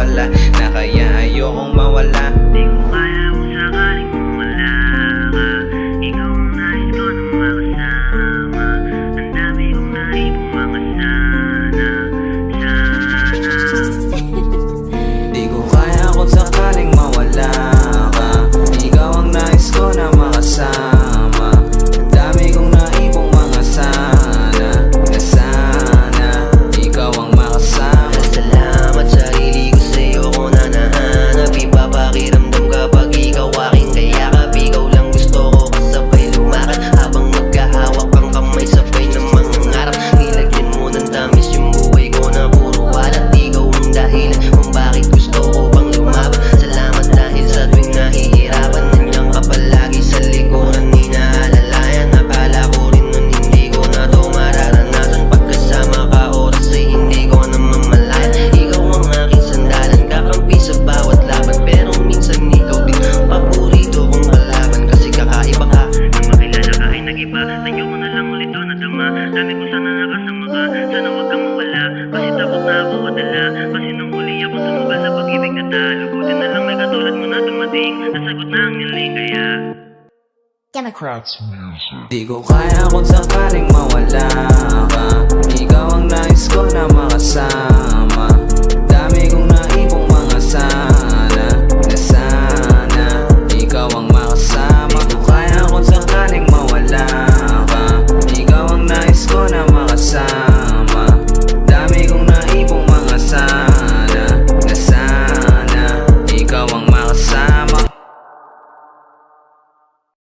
mawala, na kaya ayokong mawala. Di ko kaya kung sakaling wala ka. Ikaw ang nais ko na makasama. Ang dami kong naibong mga sana. Di ko kaya kung sakaling mawala ka. Ikaw ang nais ko na makasama. Ang dami kong naibong mga sana, na sana ikaw ang makasama. Salamat sarili ko sa'yo ko na nahanap. Iba pakiramdam kapag ikaw aking kayakap. Ikaw lang gusto ko kasabay lumakad habang magkahawak ang kamay sabay ng mga ngarap. Nilagyan mo ng tamis yung buhay ko na puro alat. Ikaw ang dahilan kung bakit gusto ko pang lumaban. Salamat dahil sa tuwing nahihirapan nandiyan ka palagi sa likuran. Inaalalayan, akala ko rin nun hindi ko na to mararanasan. Pagkasama ka oras ay hindi ko na mamalayan. Ikaw ang aking sandalan, kakampi sa bawat laban. Pero minsan ikaw din paborito kong kalaban. Kasi kakaiba ka. Nang makilala ka ay nag-iba. Sa'yo ko na lang ulit to nadama. Dami ko sana nakasama ka. Sana wag kang mawala. Kasi takot na ako kadala. Kasi nung huli ako sumugal sa pag-ibig na talo. Buti na lang may katulad mo na dumating. Nasagot na ang niling kaya Democrats music. Di ko kaya kung sakaling mawala